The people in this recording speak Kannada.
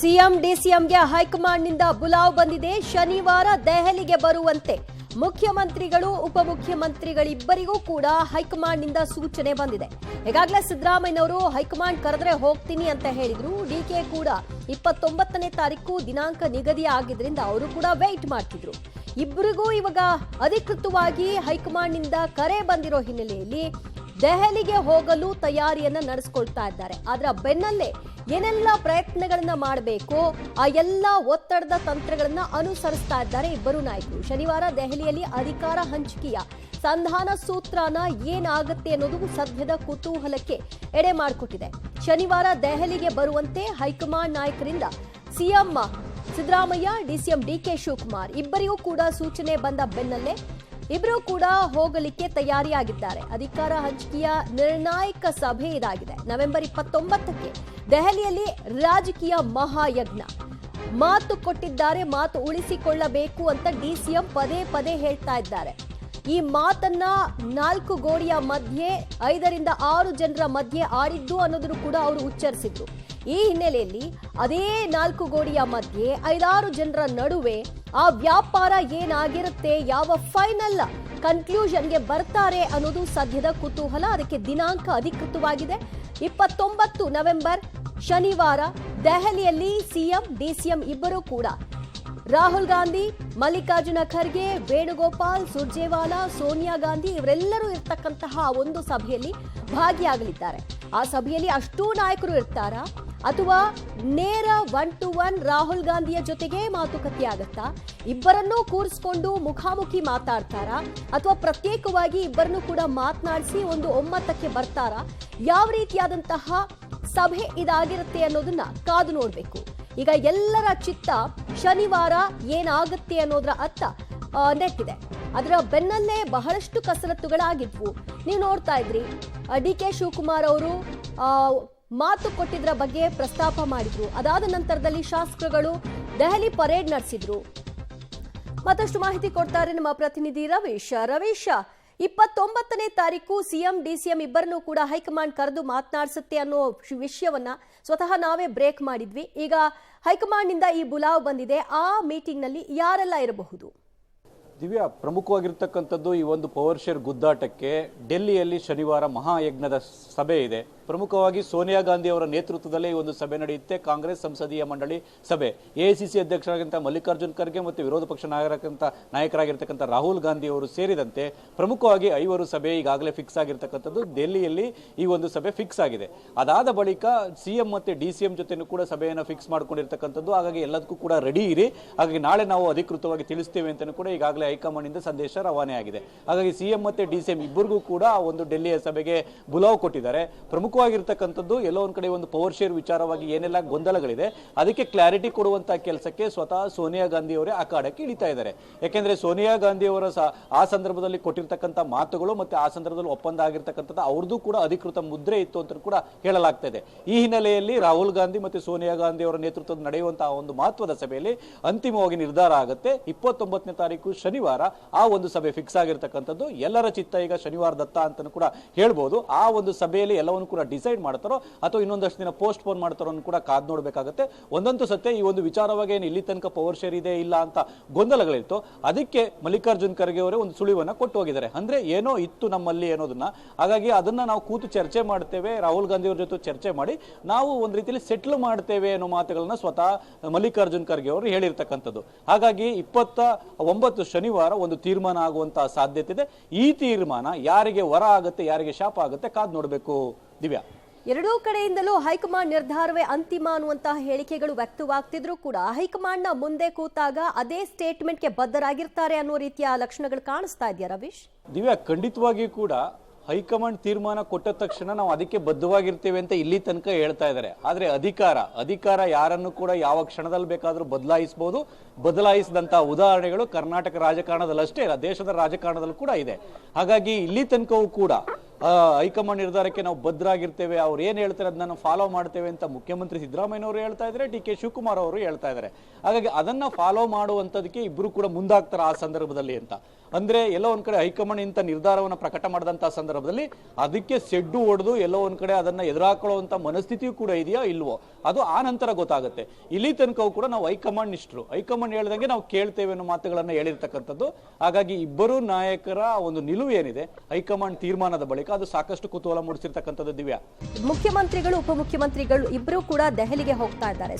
ಸಿಎಂ ಡಿಸಿಎಂಗೆ ಹೈಕಮಾಂಡ್ನಿಂದ ಬುಲಾವ್ ಬಂದಿದೆ. ಶನಿವಾರ ದೆಹಲಿಗೆ ಬರುವಂತೆ ಮುಖ್ಯಮಂತ್ರಿಗಳು ಉಪಮುಖ್ಯಮಂತ್ರಿಗಳಿಬ್ಬರಿಗೂ ಕೂಡ ಹೈಕಮಾಂಡ್ನಿಂದ ಸೂಚನೆ ಬಂದಿದೆ. ಈಗಾಗಲೇ ಸಿದ್ದರಾಮಯ್ಯನವರು ಹೈಕಮಾಂಡ್ ಕರೆದ್ರೆ ಹೋಗ್ತೀನಿ ಅಂತ ಹೇಳಿದ್ರು. ಡಿಕೆ ಕೂಡ 29ನೇ ತಾರೀಕು ದಿನಾಂಕ ನಿಗದಿ ಆಗಿದ್ರಿಂದ ಅವರು ಕೂಡ ವೇಟ್ ಮಾಡ್ತಿದ್ರು. ಇಬ್ಬರಿಗೂ ಇವಾಗ ಅಧಿಕೃತವಾಗಿ ಹೈಕಮಾಂಡ್ನಿಂದ ಕರೆ ಬಂದಿರೋ ಹಿನ್ನೆಲೆಯಲ್ಲಿ ದೆಹಲಿಗೆ ಹೋಗಲು ತಯಾರಿಯನ್ನ ನಡೆಸಿಕೊಳ್ತಾ ಇದ್ದಾರೆ. ಅದರ ಬೆನ್ನಲ್ಲೇ ಏನೆಲ್ಲ ಪ್ರಯತ್ನಗಳನ್ನ ಮಾಡಬೇಕು ಆ ಎಲ್ಲ ಒತ್ತಡದ ತಂತ್ರಗಳನ್ನ ಅನುಸರಿಸ್ತಾ ಇದ್ದಾರೆ ಇಬ್ಬರು ನಾಯಕರು. ಶನಿವಾರ ದೆಹಲಿಯಲ್ಲಿ ಅಧಿಕಾರ ಹಂಚಿಕೆಯ ಸಂಧಾನ ಸೂತ್ರನ ಏನಾಗುತ್ತೆ ಅನ್ನೋದು ಸದ್ಯದ ಕುತೂಹಲಕ್ಕೆ ಎಡೆ ಮಾಡಿಕೊಟ್ಟಿದೆ. ಶನಿವಾರ ದೆಹಲಿಗೆ ಬರುವಂತೆ ಹೈಕಮಾಂಡ್ ನಾಯಕರಿಂದ CM Siddaramaiah, DCM DK Shivakumar ಇಬ್ಬರಿಗೂ ಕೂಡ ಸೂಚನೆ ಬಂದ ಬೆನ್ನಲ್ಲೇ ಇಬ್ಬರು ಕೂಡ ಹೋಗಲಿಕ್ಕೆ ತಯಾರಿಯಾಗಿದ್ದಾರೆ. ಅಧಿಕಾರ ಹಂಚಿಕೆಯ ನಿರ್ಣಾಯಕ ಸಭೆ ಇದಾಗಿದೆ. ನವೆಂಬರ್ 29ಕ್ಕೆ ದೆಹಲಿಯಲ್ಲಿ ರಾಜಕೀಯ ಮಹಾಯಜ್ಞ. ಮಾತು ಕೊಟ್ಟಿದ್ದಾರೆ, ಮಾತು ಉಳಿಸಿಕೊಳ್ಳಬೇಕು ಅಂತ ಡಿಸಿಎಂ ಪದೇ ಪದೇ ಹೇಳ್ತಾ ಇದ್ದಾರೆ. ಈ ಮಾತನ್ನ 4 ಗೋಡೆಯ ಮಧ್ಯೆ 5 ರಿಂದ 6 ಜನರ ಮಧ್ಯೆ ಆಡಿದ್ದು ಅನ್ನೋದನ್ನು ಕೂಡ ಅವರು ಉಚ್ಚರಿಸಿದ್ರು. ಈ ಹಿನ್ನೆಲೆಯಲ್ಲಿ ಅದೇ 4 ಗೋಡೆಯ ಮಧ್ಯೆ 5-6 ಜನರ ನಡುವೆ ಆ ವ್ಯಾಪಾರ ಏನಾಗಿರುತ್ತೆ, ಯಾವ ಫೈನಲ್ ಕನ್ಕ್ಲೂಷನ್ಗೆ ಬರ್ತಾರೆ ಅನ್ನೋದು ಸದ್ಯದ ಕುತೂಹಲ. ಅದಕ್ಕೆ ದಿನಾಂಕ ಅಧಿಕೃತವಾಗಿದೆ. 29 ನವೆಂಬರ್ ಶನಿವಾರ ದೆಹಲಿಯಲ್ಲಿ ಸಿಎಂ ಡಿಸಿಎಂ ಇಬ್ಬರು ಕೂಡ ರಾಹುಲ್ ಗಾಂಧಿ, ಮಲ್ಲಿಕಾರ್ಜುನ ಖರ್ಗೆ, ವೇಣುಗೋಪಾಲ್, ಸುರ್ಜೇವಾಲಾ, ಸೋನಿಯಾ ಗಾಂಧಿ ಇವರೆಲ್ಲರೂ ಇರ್ತಕ್ಕಂತಹ ಒಂದು ಸಭೆಯಲ್ಲಿ ಭಾಗಿಯಾಗಲಿದ್ದಾರೆ. ಆ ಸಭೆಯಲ್ಲಿ ಅಷ್ಟೂ ನಾಯಕರು ಇರ್ತಾರಾ ಅಥವಾ ನೇರ 1-to-1 ರಾಹುಲ್ ಗಾಂಧಿಯ ಜೊತೆಗೆ ಮಾತುಕತೆ ಆಗತ್ತಾ? ಇಬ್ಬರನ್ನೂ ಕೂರಿಸಿಕೊಂಡು ಮುಖಾಮುಖಿ ಮಾತಾಡ್ತಾರಾ ಅಥವಾ ಪ್ರತ್ಯೇಕವಾಗಿ ಇಬ್ಬರನ್ನೂ ಕೂಡ ಮಾತನಾಡಿಸಿ ಒಂದು ಒಮ್ಮತಕ್ಕೆ ಬರ್ತಾರಾ? ಯಾವ ರೀತಿಯಾದಂತಹ ಸಭೆ ಇದಾಗಿರುತ್ತೆ ಅನ್ನೋದನ್ನ ಕಾದು ನೋಡ್ಬೇಕು. ಈಗ ಎಲ್ಲರ ಚಿತ್ತ ಶನಿವಾರ ಏನಾಗುತ್ತೆ ಅನ್ನೋದ್ರ ಅತ್ತ ನೆಟ್ಟಿದೆ. ಅದರ ಬೆನ್ನಲ್ಲೇ ಬಹಳಷ್ಟು ಕಸರತ್ತುಗಳಾಗಿದ್ವು. ನೀವು ನೋಡ್ತಾ ಇದ್ರಿ, ಡಿಕೆ ಶಿವಕುಮಾರ್ ಅವರು ಮಾತು ಕೊಟ್ಟಿದ್ರ ಬಗ್ಗೆ ಪ್ರಸ್ತಾಪ ಮಾಡಿದ್ರು. ಅದಾದ ನಂತರದಲ್ಲಿ ಶಾಸಕರುಗಳು ದೆಹಲಿ ಪರೇಡ್ ನಡೆಸಿದ್ರು. ಮತ್ತಷ್ಟು ಮಾಹಿತಿ ಕೊಡ್ತಾರೆ ನಮ್ಮ ಪ್ರತಿನಿಧಿ ರವೀಶ್. 29ನೇ ತಾರೀಕು ಸಿಎಂ ಡಿಸಿಎಂ ಇಬ್ಬರನ್ನೂ ಕೂಡ ಹೈಕಮಾಂಡ್ ಕರೆದು ಮಾತನಾಡಿಸುತ್ತೆ ಅನ್ನೋ ವಿಷಯವನ್ನ ಸ್ವತಃ ನಾವೇ ಬ್ರೇಕ್ ಮಾಡಿದ್ವಿ. ಈಗ ಹೈಕಮಾಂಡ್ ನಿಂದ ಈ ಬುಲಾವ್ ಬಂದಿದೆ. ಆ ಮೀಟಿಂಗ್ ನಲ್ಲಿ ಯಾರೆಲ್ಲ ಇರಬಹುದು? ದಿವ್ಯಾ, ಪ್ರಮುಖವಾಗಿರ್ತಕ್ಕಂಥದ್ದು ಈ ಒಂದು ಪವರ್ ಶೇರ್ ಗುದ್ದಾಟಕ್ಕೆ ಡೆಲ್ಲಿಯಲ್ಲಿ ಶನಿವಾರ ಮಹಾಯಜ್ಞದ ಸಭೆ ಇದೆ. ಪ್ರಮುಖವಾಗಿ ಸೋನಿಯಾ ಗಾಂಧಿ ಅವರ ನೇತೃತ್ವದಲ್ಲೇ ಈ ಒಂದು ಸಭೆ ನಡೆಯುತ್ತೆ. ಕಾಂಗ್ರೆಸ್ ಸಂಸದೀಯ ಮಂಡಳಿ ಸಭೆ. ಎಐಸಿಸಿ ಅಧ್ಯಕ್ಷರಾಗಿದ್ದ ಮಲ್ಲಿಕಾರ್ಜುನ್ ಖರ್ಗೆ ಮತ್ತು ವಿರೋಧ ಪಕ್ಷ ನಾಯಕರಾಗಿರ್ತಕ್ಕಂಥ ರಾಹುಲ್ ಗಾಂಧಿ ಅವರು ಸೇರಿದಂತೆ ಪ್ರಮುಖವಾಗಿ 5 ಸಭೆ ಈಗಾಗಲೇ ಫಿಕ್ಸ್ ಆಗಿರ್ತಕ್ಕಂಥದ್ದು. ಡೆಲ್ಲಿಯಲ್ಲಿ ಈ ಒಂದು ಸಭೆ ಫಿಕ್ಸ್ ಆಗಿದೆ. ಅದಾದ ಬಳಿಕ ಸಿಎಂ ಮತ್ತೆ ಡಿಸಿಎಂ ಜೊತೆನೂ ಕೂಡ ಸಭೆಯನ್ನು ಫಿಕ್ಸ್ ಮಾಡ್ಕೊಂಡಿರ್ತಕ್ಕಂಥದ್ದು. ಹಾಗಾಗಿ ಎಲ್ಲದಕ್ಕೂ ಕೂಡ ರೆಡಿ ಇರಿ, ಹಾಗಾಗಿ ನಾಳೆ ನಾವು ಅಧಿಕೃತವಾಗಿ ತಿಳಿಸ್ತೇವೆ ಅಂತ ಕೂಡ ಈಗಾಗಲೇ ಹೈಕಮಾಂಡ್ ಇಂದ ಸಂದೇಶ ರವಾನೆ ಆಗಿದೆ. ಹಾಗಾಗಿ ಸಿಎಂ ಮತ್ತೆ ಡಿಸಿಎಂ ಇಬ್ಬರಿಗೂ ಕೂಡ ಒಂದು ಡೆಲ್ಲಿಯ ಸಭೆಗೆ ಬುಲಾವ್ ಕೊಟ್ಟಿದ್ದಾರೆ. ಪ್ರಮುಖವಾಗಿರ್ತಕ್ಕಂಥದ್ದು ಎಲ್ಲೋ ಒಂದ್ ಕಡೆ ಒಂದು ಪವರ್ ಶೇರ್ ವಿಚಾರವಾಗಿ ಏನೆಲ್ಲ ಗೊಂದಲಗಳಿದೆ ಅದಕ್ಕೆ ಕ್ಲಾರಿಟಿ ಕೊಡುವಂತಹ ಕೆಲಸಕ್ಕೆ ಸ್ವತಃ ಸೋನಿಯಾ ಗಾಂಧಿ ಅವರೇ ಅಖಾಡಕ್ಕೆ ಇಳಿತಾ ಇದ್ದಾರೆ. ಯಾಕೆಂದ್ರೆ ಸೋನಿಯಾ ಗಾಂಧಿ ಅವರ ಆ ಸಂದರ್ಭದಲ್ಲಿ ಕೊಟ್ಟಿರ್ತಕ್ಕಂಥ ಮಾತುಗಳು ಮತ್ತೆ ಆ ಸಂದರ್ಭದಲ್ಲಿ ಒಪ್ಪಂದ ಆಗಿರ್ತಕ್ಕಂಥದ್ದು ಅವ್ರದ್ದು ಕೂಡ ಅಧಿಕೃತ ಮುದ್ರೆ ಇತ್ತು ಅಂತ ಕೂಡ ಹೇಳಲಾಗ್ತಾ ಇದೆ. ಈ ಹಿನ್ನೆಲೆಯಲ್ಲಿ ರಾಹುಲ್ ಗಾಂಧಿ ಮತ್ತೆ ಸೋನಿಯಾ ಗಾಂಧಿ ಅವರ ನೇತೃತ್ವದಲ್ಲಿ ನಡೆಯುವಂತಹ ಒಂದು ಮಹತ್ವದ ಸಭೆಯಲ್ಲಿ ಅಂತಿಮವಾಗಿ ನಿರ್ಧಾರ ಆಗುತ್ತೆ. 29ನೇ ತಾರೀಕು ಶನಿವಾರ ಆ ಒಂದು ಸಭೆ ಫಿಕ್ಸ್ ಆಗಿರ್ತಕ್ಕಂಥದ್ದು. ಎಲ್ಲರ ಚಿತ್ತ ಈಗ ಶನಿವಾರದತ್ತ ಅಂತ ಕೂಡ ಹೇಳ್ಬೋದು. ಆ ಒಂದು ಸಭೆಯಲ್ಲಿ ಎಲ್ಲವನ್ನು ಕೂಡ ಡಿಸೈಡ್ ಮಾಡ್ತಾರೋ ಅಥವಾ ಇನ್ನೊಂದಷ್ಟು ದಿನ ಪೋಸ್ಟ್ ಪೋನ್ ಮಾಡ್ತಾರೋ ಕೂಡ ಕಾದ್ ನೋಡ್ಬೇಕಾಗುತ್ತೆ. ಒಂದಂತೂ ಸತ್ಯ, ಈ ಒಂದು ವಿಚಾರವಾಗಿ ಏನು ಇಲ್ಲಿ ತನಕ ಪವರ್ ಶೇರ್ ಇದೆ ಇಲ್ಲ ಅಂತ ಗೊಂದಲಗಳಿತ್ತು, ಅದಕ್ಕೆ ಮಲ್ಲಿಕಾರ್ಜುನ್ ಖರ್ಗೆ ಅವರೇ ಒಂದು ಸುಳಿವನ್ನ ಕೊಟ್ಟು ಹೋಗಿದ್ದಾರೆ. ಅಂದ್ರೆ ಏನೋ ಇತ್ತು ನಮ್ಮಲ್ಲಿ ಅನ್ನೋದನ್ನ. ಹಾಗಾಗಿ ಅದನ್ನ ನಾವು ಕೂತು ಚರ್ಚೆ ಮಾಡ್ತೇವೆ, ರಾಹುಲ್ ಗಾಂಧಿ ಅವ್ರ ಜೊತೆ ಚರ್ಚೆ ಮಾಡಿ ನಾವು ಒಂದು ರೀತಿಯಲ್ಲಿ ಸೆಟ್ಲ್ ಮಾಡ್ತೇವೆ ಅನ್ನೋ ಮಾತುಗಳನ್ನ ಸ್ವತಃ ಮಲ್ಲಿಕಾರ್ಜುನ್ ಖರ್ಗೆ ಅವರು ಹೇಳಿರ್ತಕ್ಕಂಥದ್ದು. ಹಾಗಾಗಿ 29 ಶನಿವಾರ ಒಂದು ತೀರ್ಮಾನ ಆಗುವಂತಹ ಸಾಧ್ಯತೆ ಇದೆ. ಈ ತೀರ್ಮಾನ ಯಾರಿಗೆ ವರ ಆಗುತ್ತೆ ಯಾರಿಗೆ ಶಾಪ ಆಗುತ್ತೆ ಕಾದ್ ನೋಡ್ಬೇಕು ದಿವ್ಯಾ. ಎರಡೂ ಕಡೆಯಿಂದಲೂ ಹೈಕಮಾಂಡ್ ನಿರ್ಧಾರವೇ ಅಂತಿಮ ಅನ್ನುವಂತಹ ಹೇಳಿಕೆಗಳು ವ್ಯಕ್ತವಾಗ್ತಿದ್ರು ಕೂಡ ಹೈಕಮಾಂಡ್ ನ ಮುಂದೆ ಕೂತಾಗ ಅದೇ ಸ್ಟೇಟ್ಮೆಂಟ್ಗೆ ಬದ್ಧರಾಗಿರ್ತಾರೆ ಅನ್ನೋ ರೀತಿಯ ಲಕ್ಷಣಗಳು ಕಾಣಿಸ್ತಾ ಇದೆಯಾ ರವೀಶ್? ದಿವ್ಯಾ, ಖಂಡಿತವಾಗಿಯೂ ಕೂಡ ಹೈಕಮಾಂಡ್ ತೀರ್ಮಾನ ಕೊಟ್ಟ ತಕ್ಷಣ ನಾವು ಅದಕ್ಕೆ ಬದ್ಧವಾಗಿರ್ತೇವೆ ಅಂತ ಇಲ್ಲಿ ತನಕ ಹೇಳ್ತಾ ಇದ್ದಾರೆ. ಆದ್ರೆ ಅಧಿಕಾರ ಯಾರನ್ನು ಕೂಡ ಯಾವ ಕ್ಷಣದಲ್ಲಿ ಬೇಕಾದ್ರೂ ಬದಲಾಯಿಸಬಹುದು. ಬದಲಾಯಿಸಿದಂತಹ ಉದಾಹರಣೆಗಳು ಕರ್ನಾಟಕ ರಾಜಕಾರಣದಲ್ಲಷ್ಟೇ ಇಲ್ಲ, ದೇಶದ ರಾಜಕಾರಣದಲ್ಲೂ ಕೂಡ ಇದೆ. ಹಾಗಾಗಿ ಇಲ್ಲಿ ತನಕವೂ ಕೂಡ ಹೈಕಮಾಂಡ್ ನಿರ್ಧಾರಕ್ಕೆ ನಾವು ಬದ್ಧರಾಗಿರ್ತೇವೆ, ಅವ್ರು ಏನ್ ಹೇಳ್ತಾರೆ ಅದನ್ನ ನಾವು ಫಾಲೋ ಮಾಡ್ತೇವೆ ಅಂತ ಮುಖ್ಯಮಂತ್ರಿ ಸಿದ್ದರಾಮಯ್ಯನವರು ಹೇಳ್ತಾ ಇದ್ದಾರೆ, ಡಿಕೆ ಶಿವಕುಮಾರ್ ಅವರು ಹೇಳ್ತಾ ಇದ್ದಾರೆ. ಹಾಗಾಗಿ ಅದನ್ನ ಫಾಲೋ ಮಾಡುವಂತದಕ್ಕೆ ಇಬ್ರು ಕೂಡ ಮುಂದಾಗ್ತಾರೆ ಆ ಸಂದರ್ಭದಲ್ಲಿ ಅಂತ. ಅಂದ್ರೆ ಎಲ್ಲೋ ಒಂದ್ ಕಡೆ ಹೈಕಮಾಂಡ್ ಇಂಥ ನಿರ್ಧಾರವನ್ನು ಪ್ರಕಟ ಮಾಡಿದಂತಹ ಸಂದರ್ಭದಲ್ಲಿ ಅದಕ್ಕೆ ಸೆಡ್ಡು ಹೊಡೆದು ಎಲ್ಲೋ ಒಂದ್ ಕಡೆ ಅದನ್ನ ಎದುರಾಕೊಳ್ಳುವಂತ ಮನಸ್ಥಿತಿಯೂ ಕೂಡ ಇದೆಯಾ ಇಲ್ವೋ ಅದು ಆ ನಂತರ ಗೊತ್ತಾಗುತ್ತೆ. ಇಲ್ಲಿ ತನಕವೂ ಕೂಡ ನಾವು ಹೈಕಮಾಂಡ್ ನಿಷ್ಠರು, ಹೈಕಮಾಂಡ್ ಹೇಳ್ದಂಗೆ ನಾವು ಕೇಳ್ತೇವೆ ಅನ್ನೋ ಮಾತುಗಳನ್ನ ಹೇಳಿರ್ತಕ್ಕಂಥದ್ದು. ಹಾಗಾಗಿ ಇಬ್ಬರು ನಾಯಕರ ಒಂದು ನಿಲುವು ಏನಿದೆ ಹೈಕಮಾಂಡ್ ತೀರ್ಮಾನದ ಬಳಿಕ ಅದು ಸಾಕಷ್ಟು ಕುತೂಹಲ ಮೂಡಿಸಿರ್ತಕ್ಕಂಥದ್ದು. ದಿವ್ಯಾ, ಮುಖ್ಯಮಂತ್ರಿಗಳು ಉಪಮುಖ್ಯಮಂತ್ರಿಗಳು ಇಬ್ಬರು ಕೂಡ ದೆಹಲಿಗೆ ಹೋಗ್ತಾ ಇದ್ದಾರೆ.